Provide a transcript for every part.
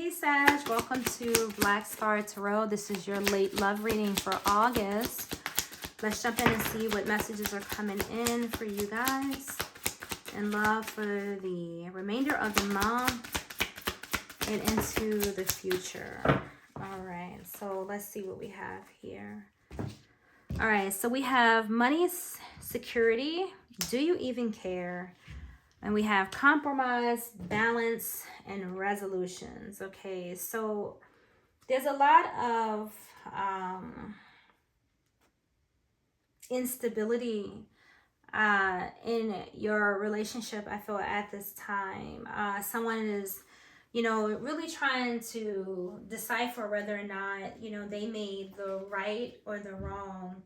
Hey Sag, welcome to Black Star Tarot. This is your late love reading for August. Let's jump in and see what messages are coming in for you guys in love for the remainder of the month and into the future. All right, so let's see what we have here. All right, so we have money, security, do you even care? And we have compromise, balance, and resolutions. Okay, so there's a lot of instability in your relationship, I feel, at this time. Someone is, really trying to decipher whether or not, they made the right or the wrong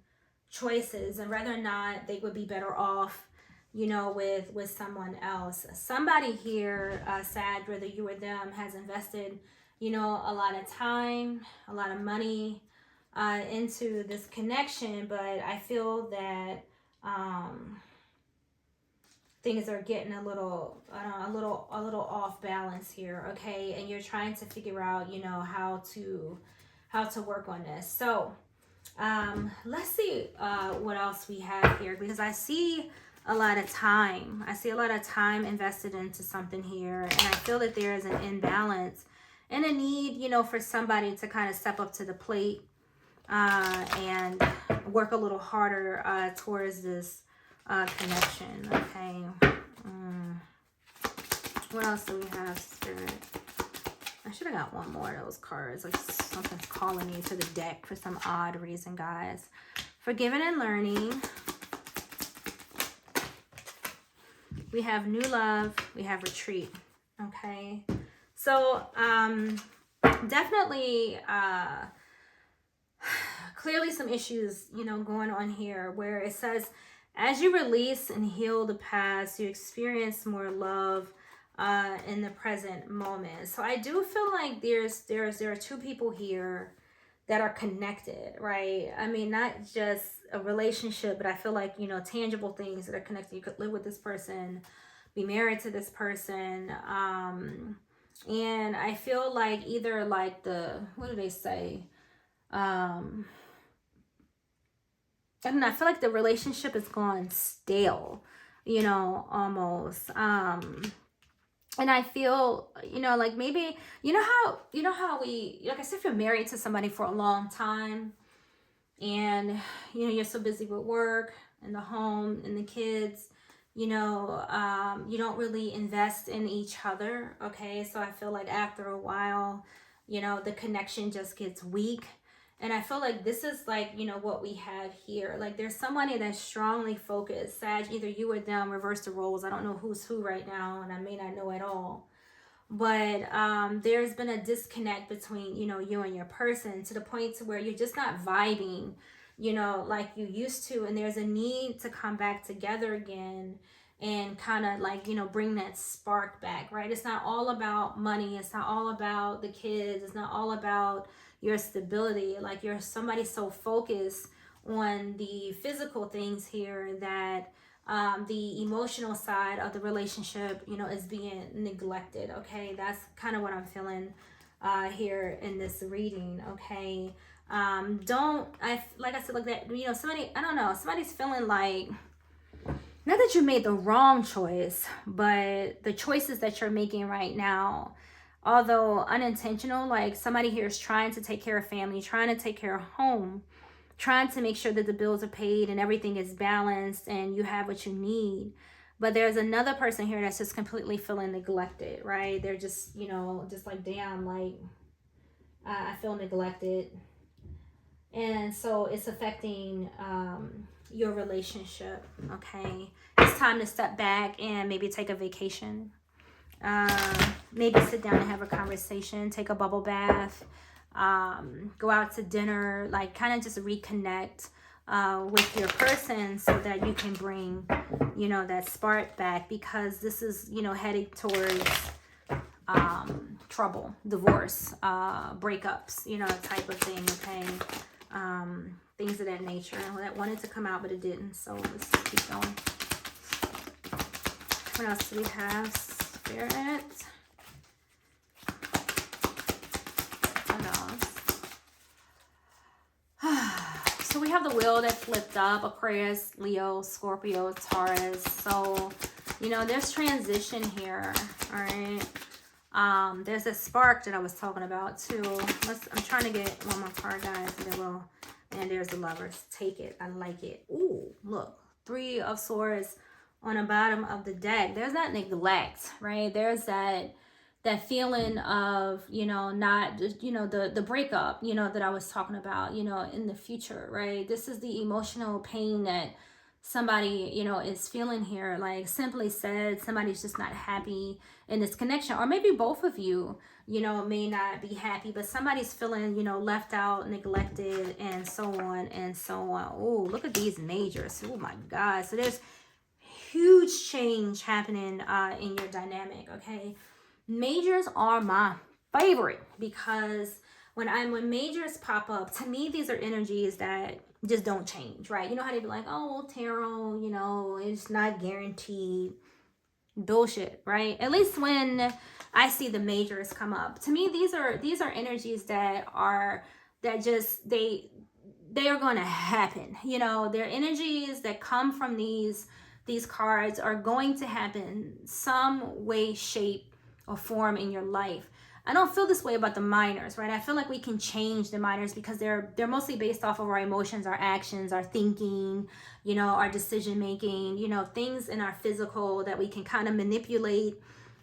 choices and whether or not they would be better off with someone else. Somebody here, Sag, whether you or them, has invested, a lot of time, a lot of money into this connection, but I feel that things are getting a little off balance here, okay? And you're trying to figure out, how to work on this. So let's see what else we have here, because I see a lot of time. I see a lot of time invested into something here, and I feel that there is an imbalance and a need, for somebody to kind of step up to the plate and work a little harder towards this connection. Okay. What else do we have, Spirit? I should have got one more of those cards. Like something's calling me to the deck for some odd reason, guys. Forgiving and learning. We have new love. We have retreat. Okay. So, definitely, clearly some issues, going on here where it says, as you release and heal the past, you experience more love in the present moment. So I do feel like there are two people here that are connected, right? I mean, not just a relationship, but I feel like, tangible things that are connected. You could live with this person, be married to this person. And I feel like either like what do they say? I don't know. I feel like the relationship is gone stale, almost. And I feel, like maybe, how we, like I said, if you're married to somebody for a long time and, you're so busy with work and the home and the kids, you don't really invest in each other. Okay. So I feel like after a while, the connection just gets weak. And I feel like this is like, what we have here. Like there's somebody that's strongly focused. Sag, either you or them, reverse the roles. I don't know who's who right now, and I may not know at all. But there's been a disconnect between, you and your person, to the point to where you're just not vibing, like you used to. And there's a need to come back together again and kind of like, bring that spark back, right? It's not all about money. It's not all about the kids. It's not all about your stability. Like you're somebody so focused on the physical things here that the emotional side of the relationship, is being neglected. Okay, that's kind of what I'm feeling here in this reading. Okay, like I said, like that, somebody, I don't know, somebody's feeling like, not that you made the wrong choice, but the choices that you're making right now, although unintentional, like somebody here is trying to take care of family, trying to take care of home, trying to make sure that the bills are paid and everything is balanced and you have what you need. But there's another person here that's just completely feeling neglected, right? They're just, just like, damn, like, I feel neglected. And so it's affecting your relationship, okay? It's time to step back and maybe take a vacation. Maybe sit down and have a conversation, take a bubble bath, go out to dinner, like kind of just reconnect with your person so that you can bring, that spark back, because this is, heading towards trouble, divorce, breakups, type of thing, okay? Things of that nature. That wanted to come out, but it didn't. So let's just keep going. What else do we have, Spirit? have the wheel that flipped up, Aquarius, Leo, Scorpio, Taurus. So, you know, there's transition here, all right? There's a spark that I was talking about too. I'm trying to get one more card, guys, and then we'll, and there's the Lovers. Take it. I like it. Ooh, look. 3 of Swords on the bottom of the deck. There's that neglect, right? There's that feeling of, you know, not just, you know, the breakup, you know, that I was talking about, you know, in the future, right? This is the emotional pain that somebody, you know, is feeling here. Like, simply said, somebody's just not happy in this connection, or maybe both of you, you know, may not be happy, but somebody's feeling, you know, left out, neglected, and so on and so on. Oh, look at these majors. Oh my God. So there's huge change happening in your dynamic. Okay, majors are my favorite, because when majors pop up, to me, these are energies that just don't change, right? You know how they be like, oh, well, tarot, you know, it's not guaranteed. Bullshit, right? At least when I see the majors come up, to me, these are energies that just they are going to happen. You know, they're energies that come from these cards are going to happen some way, shape, or form in your life. I don't feel this way about the minors, right? I feel like we can change the minors because they're mostly based off of our emotions, our actions, our thinking, you know, our decision making, you know, things in our physical that we can kind of manipulate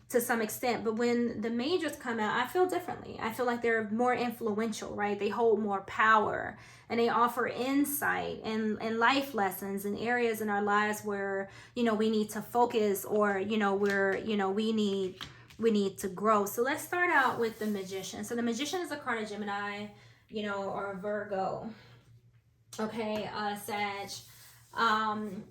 to some extent. But when the majors come out, I feel differently. I feel like they're more influential, right? They hold more power, and they offer insight and life lessons in areas in our lives where, you know, we need to focus, or, you know, we need to grow. So let's start out with the Magician. So the Magician is a card of Gemini, you know, or Virgo. Okay, Sag.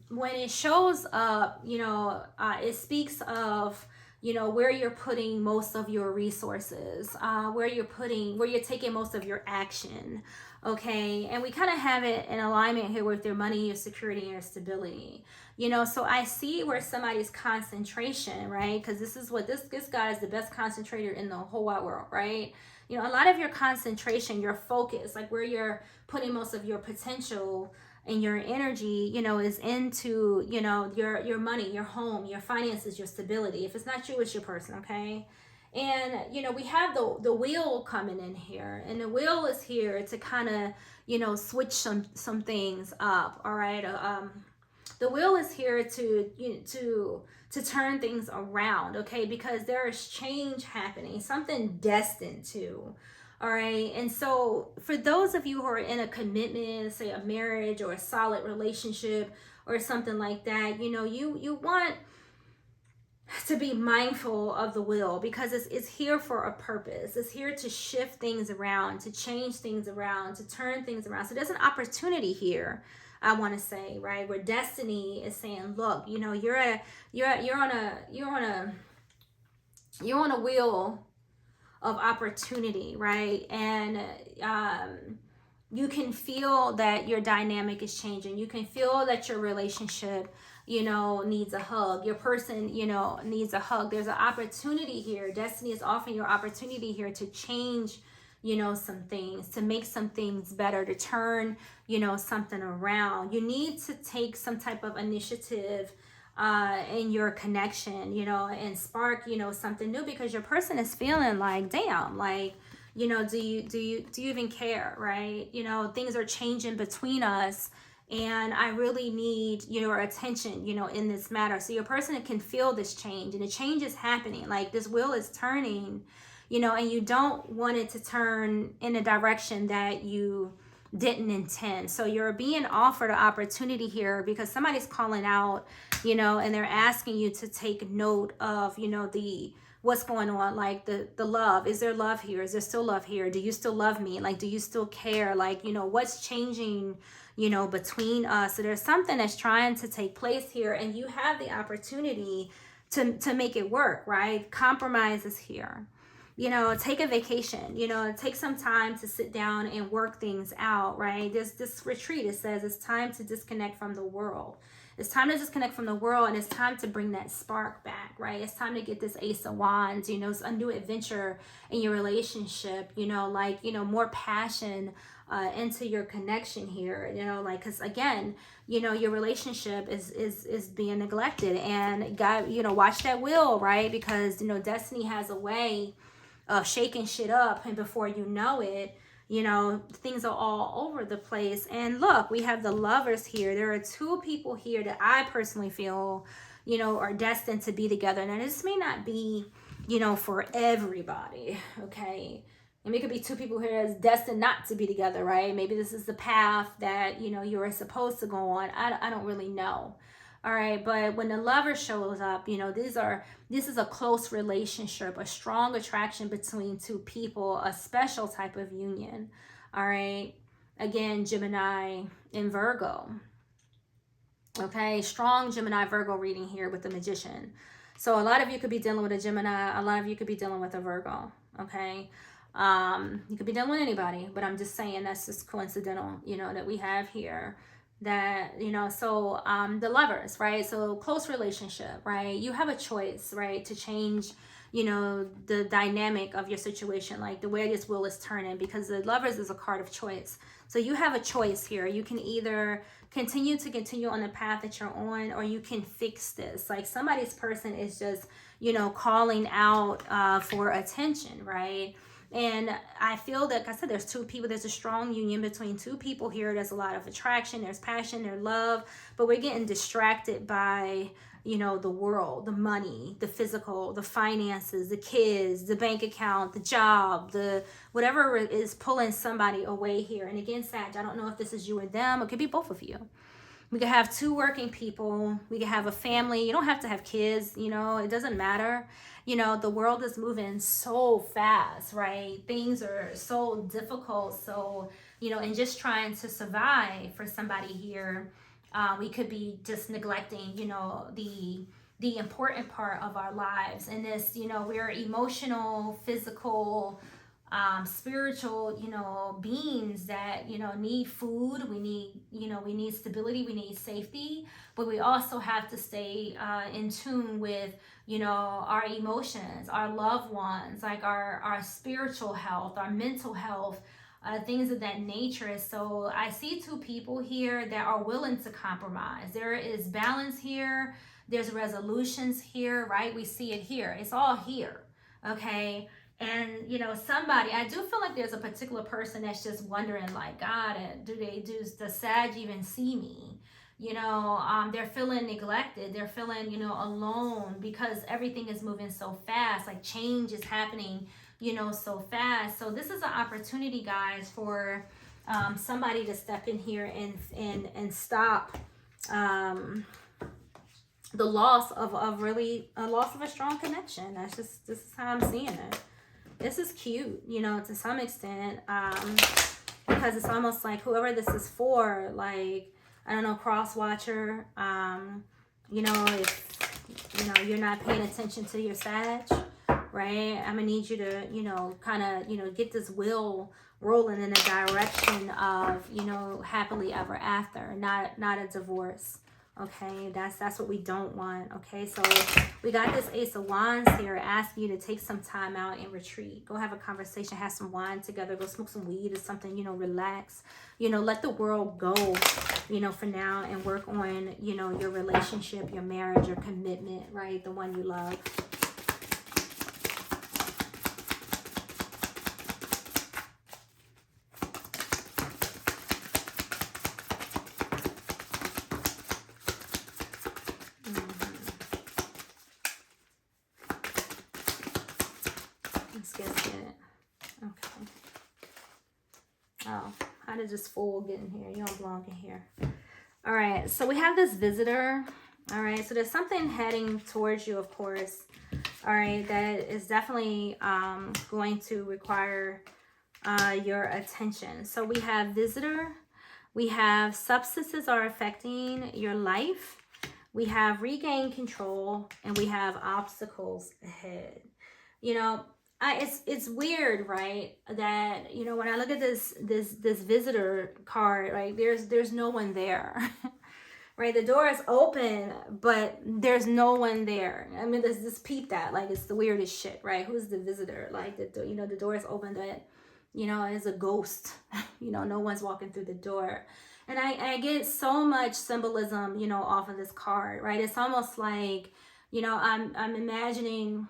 When it shows up, you know, it speaks of, you know, where you're putting most of your resources, where you're taking most of your action. Okay, and we kind of have it in alignment here with your money, your security, and your stability. You know, so I see where somebody's concentration, right? Because this is what this guy is, the best concentrator in the whole wide world, right? You know, a lot of your concentration, your focus, like where you're putting most of your potential and your energy, you know, is into, you know, your money, your home, your finances, your stability. If it's not you, it's your person, okay? And, you know, we have the wheel coming in here, and the wheel is here to kind of, you know, switch some things up, all right? The wheel is here to turn things around, okay? Because there is change happening, something destined to, all right? And so for those of you who are in a commitment, say a marriage or a solid relationship or something like that, you know, you want to be mindful of the wheel, because it's here for a purpose. It's here to shift things around, to change things around, to turn things around. So there's an opportunity here, I want to say, right, where destiny is saying, look, you know, you're on a wheel of opportunity, right? And you can feel that your dynamic is changing. You can feel that your relationship, you know, needs a hug. Your person, you know, needs a hug. There's an opportunity here. Destiny is offering your opportunity here to change, you know, some things, to make some things better, to turn, you know, something around. You need to take some type of initiative in your connection, you know, and spark, you know, something new, because your person is feeling like, damn, like, you know, do you even care, right? You know, things are changing between us, and I really need your attention, you know, in this matter. So your person can feel this change, and the change is happening. Like, this wheel is turning, you know, and you don't want it to turn in a direction that you didn't intend. So you're being offered an opportunity here, because somebody's calling out, you know, and they're asking you to take note of, you know, what's going on, like the love. Is there love here? Is there still love here? Do you still love me? Like, do you still care? Like, you know, what's changing, you know, between us? So there's something that's trying to take place here, and you have the opportunity to make it work, right? Compromise is here. You know, take a vacation, you know, take some time to sit down and work things out, right? This retreat, it says it's time to disconnect from the world. It's time to disconnect from the world, and it's time to bring that spark back, right? It's time to get this Ace of Wands, you know, it's a new adventure in your relationship, you know, like, you know, more passion into your connection here, you know, like, because again, you know, your relationship is being neglected, and God, you know, watch that wheel, right? Because, you know, destiny has a way of shaking shit up, and before you know it, you know, things are all over the place. And look, we have the Lovers here. There are two people here that I personally feel, you know, are destined to be together. Now, this may not be, you know, for everybody, okay? And it could be two people here that's destined not to be together, right? Maybe this is the path that, you know, you are supposed to go on. I don't really know. All right, but when the Lover shows up, you know, this is a close relationship, a strong attraction between two people, a special type of union. All right, again, Gemini and Virgo. Okay, strong Gemini Virgo reading here with the Magician. So a lot of you could be dealing with a Gemini, a lot of you could be dealing with a Virgo. Okay, you could be dealing with anybody, but I'm just saying that's just coincidental, you know, that we have here that, you know. So the Lovers, right? So close relationship, right? You have a choice, right, to change, you know, the dynamic of your situation, like the way this wheel is turning, because the Lovers is a card of choice. So you have a choice here. You can either continue on the path that you're on, or you can fix this. Like somebody's person is just, you know, calling out for attention, right? And I feel that, like I said, there's two people, there's a strong union between two people here. There's a lot of attraction, there's passion, there's love, but we're getting distracted by, you know, the world, the money, the physical, the finances, the kids, the bank account, the job, the whatever is pulling somebody away here. And again, Sag, I don't know if this is you or them. It could be both of you. We could have two working people. We could have a family. You don't have to have kids, you know, it doesn't matter. You know, the world is moving so fast, right? Things are so difficult. So, you know, and just trying to survive for somebody here, we could be just neglecting, you know, the important part of our lives. And this, you know, we're emotional, physical, spiritual, you know, beings that, you know, need food. We need, you know, we need stability, we need safety, but we also have to stay in tune with, you know, our emotions, our loved ones, like our spiritual health, our mental health, things of that nature. So I see two people here that are willing to compromise. There is balance here. There's resolutions here, right? We see it here. It's all here, okay? And, you know, somebody, I do feel like there's a particular person that's just wondering, like, God, does Sag even see me? You know, they're feeling neglected. They're feeling, you know, alone because everything is moving so fast. Like change is happening, you know, so fast. So this is an opportunity, guys, for somebody to step in here and stop the loss of a strong connection. This is how I'm seeing it. This is cute, you know, to some extent, because it's almost like whoever this is for, like, I don't know, cross watcher, you know, if, you know, you're not paying attention to your Sag, right? I'm gonna need you to, you know, kind of, you know, get this wheel rolling in a direction of, you know, happily ever after, not a divorce. Okay, that's what we don't want. Okay, so we got this Ace of Wands here asking you to take some time out and retreat. Go have a conversation, have some wine together, go smoke some weed or something, you know, relax. You know, let the world go, you know, for now, and work on, you know, your relationship, your marriage, your commitment, right? The one you love. Okay. Oh, how did this fool get in here? You don't belong in here. All right, so we have this visitor. All right, so there's something heading towards you, of course. All right, that is definitely going to require your attention. So we have visitor. We have substances are affecting your life. We have regain control, and we have obstacles ahead. You know, it's weird, right? That, you know, when I look at this visitor card, right, there's no one there. right? The door is open, but there's no one there. I mean, let's just peep that. Like, it's the weirdest shit, right? Who's the visitor? Like, the door is open, but, is a ghost. No one's walking through the door. And I get so much symbolism, off of this card, right? It's almost like, I'm imagining,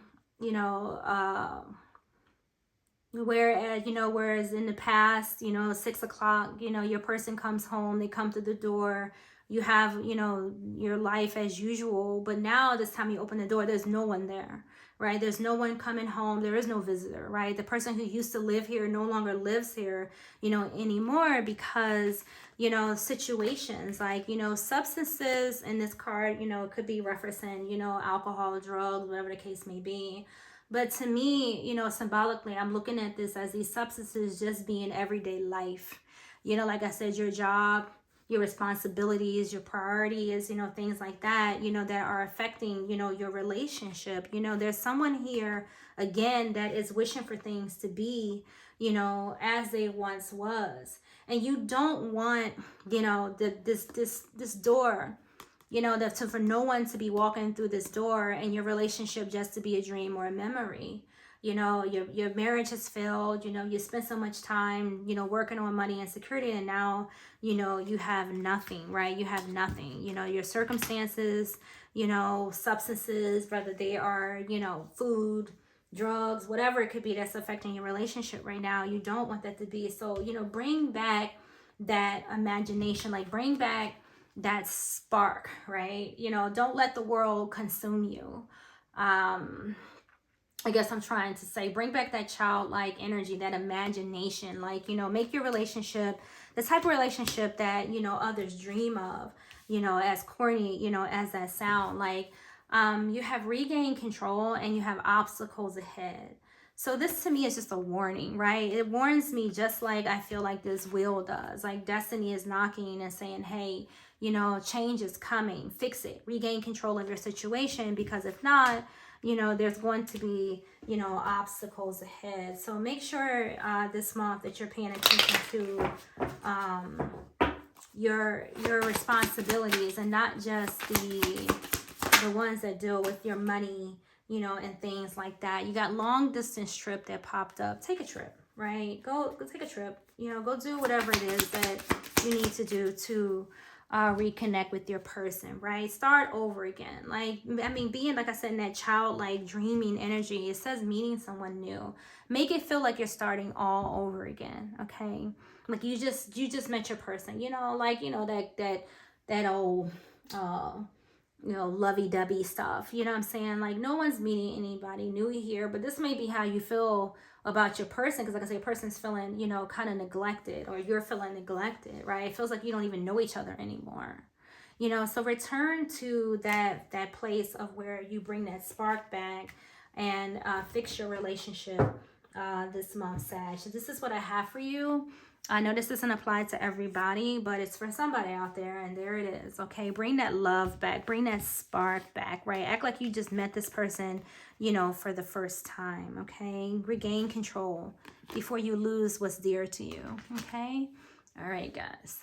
whereas in the past, 6 o'clock, your person comes home, they come to the door, you have, your life as usual. But now this time you open the door, there's no one there, right? There's no one coming home. There is no visitor, right? The person who used to live here no longer lives here, anymore, because, situations like, substances in this card, could be referencing, alcohol, drugs, whatever the case may be. But to me, symbolically, I'm looking at this as these substances just being everyday life. Like I said, your job, your responsibilities, your priorities, things like that, that are affecting, your relationship. There's someone here, again, that is wishing for things to be, as they once was. And you don't want, this door, for no one to be walking through this door and your relationship just to be a dream or a memory. Your marriage has failed. You spent so much time, working on money and security, and now, you have nothing, right? You have nothing. Your circumstances, substances, whether they are, food, drugs, whatever it could be that's affecting your relationship right now, you don't want that to be. So, bring back that imagination, like bring back that spark, right? Don't let the world consume you. I guess I'm trying to say, bring back that childlike energy, that imagination, like, make your relationship the type of relationship that, others dream of, as corny, as that sound, like, you have regained control and you have obstacles ahead. So this to me is just a warning, right? It warns me just like I feel like this wheel does. Like destiny is knocking and saying, hey, change is coming. Fix it. Regain control of your situation, because if not, there's going to be, obstacles ahead. So make sure this month that you're paying attention to your responsibilities, and not just the ones that deal with your money, and things like that. You got long distance trip that popped up. Take a trip, right? Go take a trip. Go do whatever it is that you need to do to reconnect with your person, right? Start over again. Like, I mean, being, like I said, in that childlike dreaming energy, it says meeting someone new. Make it feel like you're starting all over again, okay? Like you just met your person, like, that old, lovey-dovey stuff, you know what I'm saying? Like, no one's meeting anybody new here, but this may be how you feel about your person, because like I say, a person's feeling, kind of neglected, or you're feeling neglected, right? It feels like you don't even know each other anymore, so return to that place of where you bring that spark back and fix your relationship this month, Sag. So this is what I have for you. I know this doesn't apply to everybody, but it's for somebody out there, and there it is, okay? Bring that love back. Bring that spark back, right? Act like you just met this person, for the first time, okay? Regain control before you lose what's dear to you, okay? All right, guys.